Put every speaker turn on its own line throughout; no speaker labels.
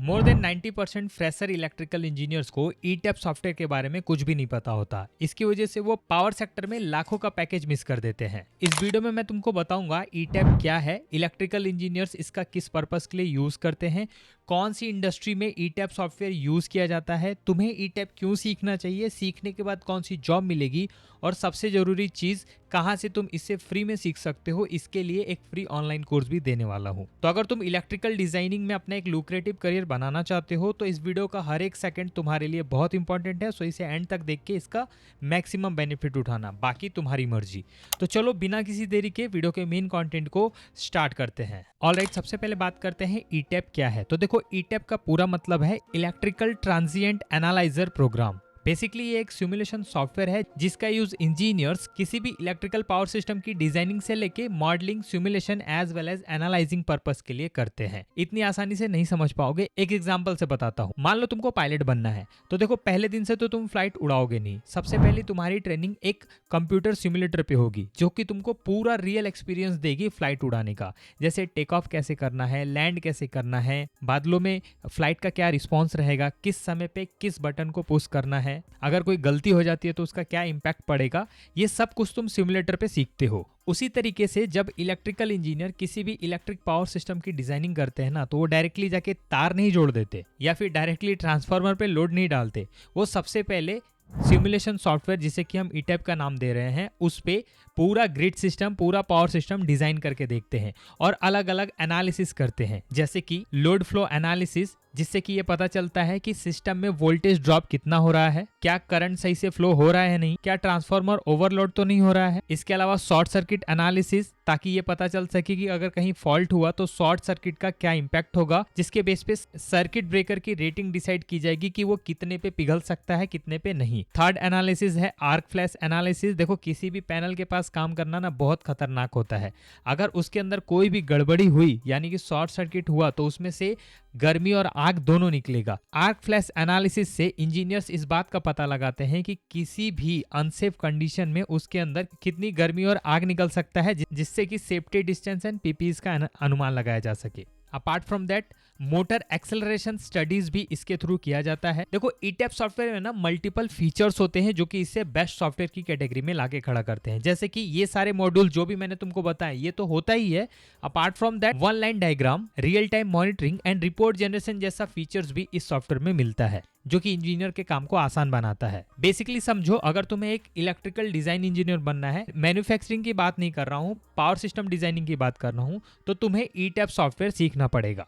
More than 90% fresher electrical engineers को ईटैप software के बारे में कुछ भी नहीं पता होता। इसकी वजह से वो पावर सेक्टर में लाखों का पैकेज मिस कर देते हैं। इस वीडियो में मैं तुमको बताऊंगा ईटैप क्या है, इलेक्ट्रिकल इंजीनियर्स इसका किस पर्पस के लिए यूज करते हैं, कौन सी इंडस्ट्री में ईटैप सॉफ्टवेयर यूज किया जाता है, तुम्हें ईटैप क्यों सीखना चाहिए, सीखने के बाद कौन सी जॉब मिलेगी, और सबसे जरूरी चीज कहां से तुम इससे फ्री में सीख सकते हो। इसके लिए एक फ्री ऑनलाइन कोर्स भी देने वाला हूं। तो अगर तुम इलेक्ट्रिकल डिजाइनिंग में अपना एक लुक्रेटिव करियर बनाना चाहते हो तो इस वीडियो का हर एक सेकंड तुम्हारे लिए बहुत इंपॉर्टेंट है। सो इसे एंड तक देख के इसका मैक्सिमम बेनिफिट उठाना, बाकी तुम्हारी मर्जी। तो चलो बिना किसी देरी के वीडियो के मेन कंटेंट को स्टार्ट करते हैं। ऑलराइट, सबसे पहले बात करते हैं ईटैप क्या है। तो देखो, ईटैप का पूरा मतलब है electrical transient analyzer program. Basically ये एक सिमुलेशन सॉफ्टवेयर है जिसका यूज इंजीनियर्स किसी भी इलेक्ट्रिकल पावर सिस्टम की डिजाइनिंग से लेके modelling, simulation as well as analysing purpose के लिए करते हैं। इतनी आसानी से नहीं समझ पाओगे, एक एग्जांपल से बताता हूँ। मान लो तुमको पायलट बनना है, तो देखो पहले दिन से तो तुम फ्लाइट उड़ाओगे नहीं। सबसे पहले तुम्हारी ट्रेनिंग एक कंप्यूटर सिमुलेटर पे होगी जो कि तुमको पूरा रियल एक्सपीरियंस देगी फ्लाइट उड़ाने का। जैसे टेक ऑफ कैसे करना है, लैंड कैसे करना है, बादलों में फ्लाइट का क्या रिस्पॉन्स रहेगा, किस समय पे किस बटन को पुश करना है, अगर कोई गलती हो जाती है तो उसका क्या इंपैक्ट पड़ेगा, ये सब कुछ तुम सिमुलेटर पे सीखते हो। उसी तरीके से जब इलेक्ट्रिकल इंजीनियर किसी भी इलेक्ट्रिक पावर सिस्टम की डिजाइनिंग करते हैं ना, तो वो डायरेक्टली जाके तार नहीं जोड़ देते या फिर डायरेक्टली ट्रांसफार्मर पे लोड नहीं डालते। वो सबसे पहले सिमुलेशन सॉफ्टवेयर, जिसे कि हम ईटैप का नाम दे रहे हैं, उस पे पूरा ग्रिड सिस्टम, पूरा पावर सिस्टम डिजाइन करके देखते हैं और अलग अलग एनालिसिस करते हैं। जैसे कि लोड फ्लो एनालिसिस, जिससे कि ये पता चलता है कि सिस्टम में वोल्टेज ड्रॉप कितना हो रहा है, क्या करंट सही से फ्लो हो रहा है नहीं, क्या ट्रांसफार्मर ओवरलोड तो नहीं हो रहा है। इसके अलावा शॉर्ट सर्किट एनालिसिस, ताकि ये पता चल सके कि अगर कहीं फॉल्ट हुआ तो शॉर्ट सर्किट का क्या इंपैक्ट होगा, जिसके बेस पे सर्किट ब्रेकर की रेटिंग डिसाइड की जाएगी कि वो कितने पे पिघल सकता है, कितने पे नहीं। थर्ड एनालिसिस है आर्क फ्लैश एनालिसिस। देखो, किसी भी पैनल के पास काम करना ना बहुत खतरनाक होता है। अगर उसके अंदर कोई भी गड़बड़ी हुई, यानी कि शॉर्ट सर्किट हुआ, तो उसमें से गर्मी और आग दोनों निकलेगा। आर्क फ्लैश एनालिसिस से इंजीनियर्स इस बात का पता लगाते हैं कि किसी भी अनसेफ कंडीशन में उसके अंदर कितनी गर्मी और आग निकल सकता है, जिससे कि सेफ्टी डिस्टेंस एंड पीपीएस का अनुमान लगाया जा सके। Apart from that, motor acceleration studies भी इसके थ्रू किया जाता है। देखो, ईटैप सॉफ्टवेयर में ना मल्टीपल फीचर्स होते हैं जो कि इससे बेस्ट सॉफ्टवेयर की कैटेगरी में लाके खड़ा करते हैं। जैसे कि ये सारे मॉड्यूल जो भी मैंने तुमको बताया, ये तो होता ही है। Apart from that, one line diagram, real time monitoring and report generation जैसा फीचर्स भी इस सॉफ्टवेयर में मिलता है, जो कि इंजीनियर के काम को आसान बनाता है। बेसिकली समझो, अगर तुम्हें एक इलेक्ट्रिकल डिजाइन इंजीनियर बनना है, मैन्युफैक्चरिंग की बात नहीं कर रहा हूँ, पावर सिस्टम डिजाइनिंग की बात कर रहा हूँ, तो तुम्हें ईटैप सॉफ्टवेयर सीखना पड़ेगा।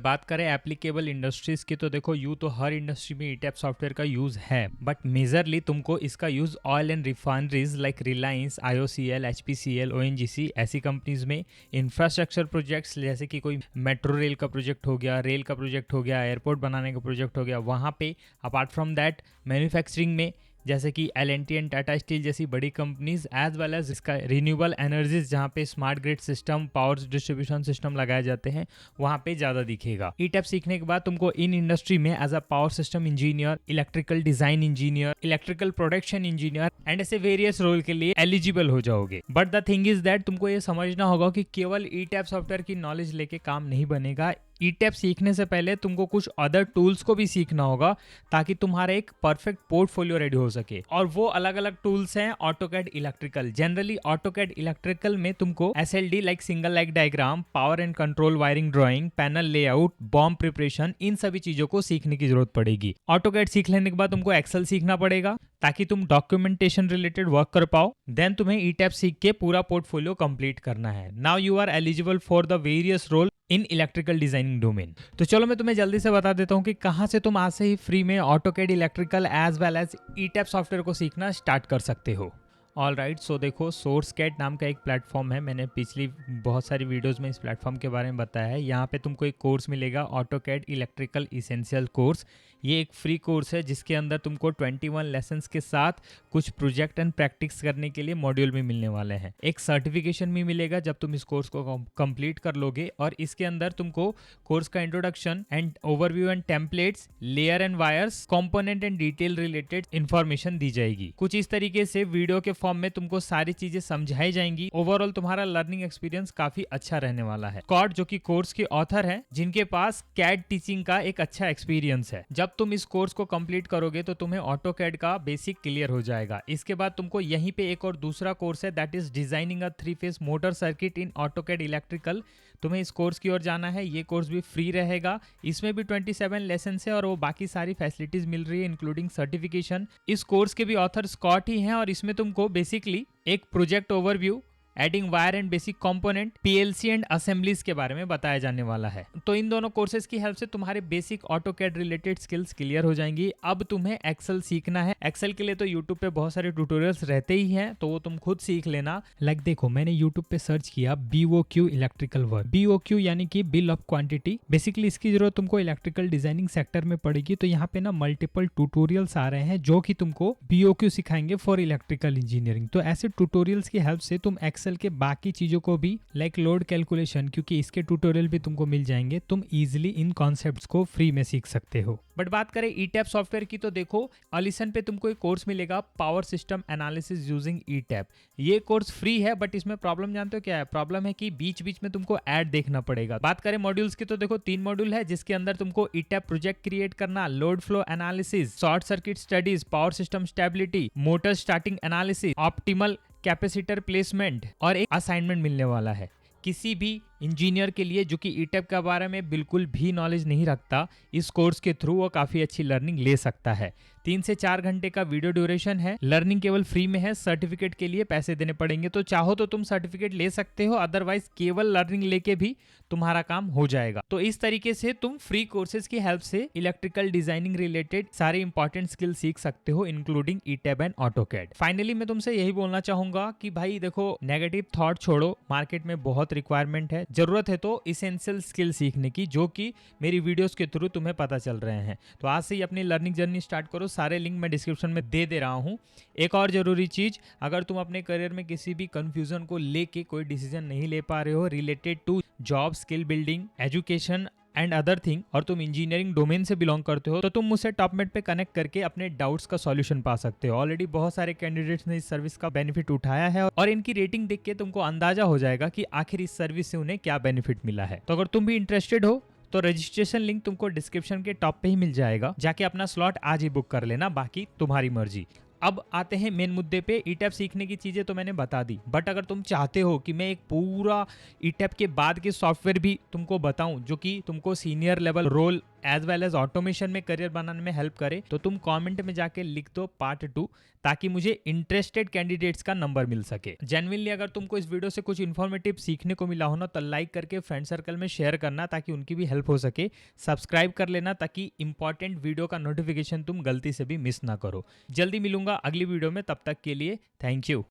बात करें एप्लीकेबल इंडस्ट्रीज की, तो देखो यूं तो हर इंडस्ट्री में ईटैप सॉफ्टवेयर का यूज है, बट मेजरली तुमको इसका use oil and refineries like Reliance, IOCL, HPCL, ONGC ऐसी कंपनीज में, इंफ्रास्ट्रक्चर प्रोजेक्ट्स जैसे कि कोई मेट्रो रेल का प्रोजेक्ट हो गया, रेल का प्रोजेक्ट हो गया, एयरपोर्ट बनाने का प्रोजेक्ट हो गया, वहाँ पे। अपार्ट फ्रॉम दैट, मैन्युफैक्चरिंग में जैसे कि L&T एंड टाटा स्टील जैसी बड़ी कंपनीज, एज वेल एज इसका रिन्यूएबल एनर्जीज, जहाँ पे smart grid system, power distribution system लगाए जाते हैं, वहाँ पे ज़्यादा दिखेगा। ईटैप सीखने के बाद तुमको इन इंडस्ट्री में as a power system engineer, electrical design engineer, electrical production engineer and ऐसे वेरियस रोल के लिए एलिजिबल हो जाओगे। But the thing is that तुमको ये समझना होगा कि केवल ईटैप सॉफ्टवेयर की नॉलेज लेके काम नहीं बनेगा। ईटैप सीखने से पहले तुमको कुछ अदर टूल्स को भी सीखना होगा, ताकि तुम्हारा एक परफेक्ट पोर्टफोलियो रेडी हो सके। और वो अलग अलग टूल्स हैं AutoCAD electrical. Generally AutoCAD electrical में तुमको SLD like single light diagram, power and control wiring drawing, panel layout, BOM preparation, इन सभी चीजों को सीखने की जरूरत पड़ेगी। ऑटोकैड सीख लेने के बाद तुमको एक्सेल सीखना पड़ेगा, ताकि तुम डॉक्यूमेंटेशन रिलेटेड वर्क कर पाओ। देन तुम्हें ईटैप सीख के पूरा पोर्टफोलियो कंप्लीट करना है। Now you are eligible for the various role in electrical designing domain. तो चलो मैं तुम्हें जल्दी से बता देता हूँ कि कहाँ से तुम आज से ही फ्री में AutoCAD electrical as well as ETAP software को सीखना स्टार्ट कर सकते हो। ऑल राइट, सो देखो, सोर्सकैड नाम का एक प्लेटफॉर्म है। मैंने पिछली बहुत सारी वीडियोस में इस प्लेटफॉर्म के बारे में बताया है। यहाँ पे तुमको एक कोर्स मिलेगा, ऑटोकैड इलेक्ट्रिकल इसेंशियल कोर्स। ये एक फ्री कोर्स है जिसके अंदर तुमको 21 लेसन्स के साथ कुछ प्रोजेक्ट एंड प्रैक्टिस करने के लिए मॉड्यूल भी मिलने वाले हैं। एक सर्टिफिकेशन भी मिलेगा जब तुम इस कोर्स को कंप्लीट कर लोगे, और इसके अंदर तुमको कोर्स का introduction and overview and templates, layer and wires, component and detail related information दी जाएगी। कुछ इस तरीके से वीडियो के फॉर्म में तुमको सारी चीजें समझाई जाएंगी। ओवरऑल तुम्हारा लर्निंग एक्सपीरियंस काफी अच्छा रहने वाला है। स्कॉट जो कि कोर्स के ऑथर है, जिनके पास कैड टीचिंग का एक अच्छा एक्सपीरियंस है। जब तुम इस कोर्स को कंप्लीट करोगे तो तुम्हें ऑटो कैड का बेसिक क्लियर हो जाएगा। इसके बाद तुमको यहीं पे एक और दूसरा कोर्स है, that is designing a three phase motor circuit in AutoCAD electrical. तुम्हें इस कोर्स की ओर जाना है। ये कोर्स भी फ्री रहेगा। इसमें भी 27 लेसन है और वो बाकी सारी फैसिलिटीज मिल रही है इंक्लूडिंग सर्टिफिकेशन। इस कोर्स के भी ऑथर स्कॉट ही हैं और इसमें तुमको बेसिकली एक project overview, adding wire and basic component, PLC and assemblies के बारे में बताया जाने वाला है। तो इन दोनों कोर्सेज की हेल्प से तुम्हारे basic AutoCAD related skills clear हो जाएंगी। अब तुम्हें एक्सेल सीखना है। एक्सेल के लिए तो यूट्यूब पे बहुत सारे ट्यूटोरियल्स रहते ही हैं, तो वो तुम खुद सीख लेना। लाइक देखो, मैंने यूट्यूब पे सर्च किया BOQ इलेक्ट्रिकल वर्क। BOQ यानी कि बिल ऑफ क्वांटिटी। बेसिकली इसकी जरूरत तुमको इलेक्ट्रिकल डिजाइनिंग सेक्टर में पड़ेगी। तो यहाँ पे ना मल्टीपल ट्यूटोरियल्स आ रहे हैं जो कि तुमको BOQ सिखाएंगे फॉर इलेक्ट्रिकल इंजीनियरिंग। तो ऐसे ट्यूटोरियल्स की हेल्प से तुम एक्सेल के बाकी चीजों को भी, लाइक लोड कैलकुलेशन, क्योंकि इसके ट्यूटोरियल भी तुमको मिल जाएंगे, तुम इजीली इन कॉन्सेप्ट्स को फ्री में सीख सकते हो। बट बात करें ईटैप सॉफ्टवेयर की, तो देखो ऑलिसन पे तुमको एक कोर्स मिलेगा, पावर सिस्टम एनालिसिस यूजिंग ईटैप। ये कोर्स फ्री है, बट इसमें प्रॉब्लम जानते हो क्या है? प्रॉब्लम है कि बीच बीच में तुमको ऐड देखना पड़ेगा। बात करें मॉड्यूल्स की, तो देखो 3 मॉड्यूल है, जिसके अंदर तुमको ईटैप प्रोजेक्ट क्रिएट करना, load flow analysis, short circuit studies, power system stability, motor starting analysis, optimal capacitor placement और एक असाइनमेंट मिलने वाला है। किसी भी इंजीनियर के लिए जो कि ईटैप के बारे में बिल्कुल भी नॉलेज नहीं रखता, इस कोर्स के थ्रू वो काफी अच्छी लर्निंग ले सकता है। 3 से 4 घंटे का वीडियो ड्यूरेशन है। लर्निंग केवल फ्री में है, सर्टिफिकेट के लिए पैसे देने पड़ेंगे। तो चाहो तो तुम सर्टिफिकेट ले सकते हो, अदरवाइज केवल लर्निंग लेके भी तुम्हारा काम हो जाएगा। तो इस तरीके से तुम फ्री कोर्सेज की हेल्प से इलेक्ट्रिकल डिजाइनिंग रिलेटेड सारे इंपॉर्टेंट स्किल सीख सकते हो, इंक्लूडिंग ईटैप एंड ऑटोकैड। फाइनली मैं तुमसे यही बोलना चाहूंगा कि भाई देखो, नेगेटिव थॉट छोड़ो, मार्केट में बहुत रिक्वायरमेंट है, जरूरत है तो इसेंशियल स्किल सीखने की, जो कि मेरी वीडियोस के थ्रू तुम्हें पता चल रहे हैं। तो आज से ही अपनी लर्निंग जर्नी स्टार्ट करो। सारे लिंक मैं डिस्क्रिप्शन में दे रहा हूं। एक और जरूरी चीज, अगर तुम अपने करियर में किसी भी कंफ्यूजन को लेके कोई डिसीजन नहीं ले पा रहे हो related to job, skill building, education and other thing, और तुम इंजीनियरिंग डोमेन से बिलोंग करते हो, तो तुम मुझसे टॉपमेट पे कनेक्ट करके अपने डाउट्स का सॉल्यूशन पा सकते हो। ऑलरेडी बहुत सारे कैंडिडेट्स ने इस सर्विस का बेनिफिट उठाया है और इनकी रेटिंग देख के तुमको अंदाजा हो जाएगा कि आखिर इस सर्विस से उन्हें क्या बेनिफिट मिला है। तो अगर तुम भी इंटरेस्टेड हो तो रजिस्ट्रेशन लिंक तुमको डिस्क्रिप्शन के टॉप पे ही मिल जाएगा। जाके अपना स्लॉट आज ही बुक कर लेना, बाकी तुम्हारी मर्जी। अब आते हैं मेन मुद्दे पे। ईटैप सीखने की चीजें तो मैंने बता दी, बट अगर तुम चाहते हो कि मैं एक पूरा ईटैप के बाद के सॉफ्टवेयर भी तुमको बताऊं जो कि तुमको senior level role as well as automation में करियर बनाने में हेल्प करे, तो तुम कमेंट में जाके लिख दो पार्ट 2, ताकि मुझे इंटरेस्टेड कैंडिडेट्स का नंबर मिल सके। जेन्युइनली अगर तुमको इस वीडियो से कुछ इन्फॉर्मेटिव सीखने को मिला हो ना, तो लाइक करके फ्रेंड सर्कल में शेयर करना ताकि उनकी भी हेल्प हो सके। सब्सक्राइब कर लेना ताकि इंपॉर्टेंट वीडियो का नोटिफिकेशन तुम गलती से भी मिस ना करो। जल्दी मिलूंगा अगली वीडियो में, तब तक के लिए थैंक यू।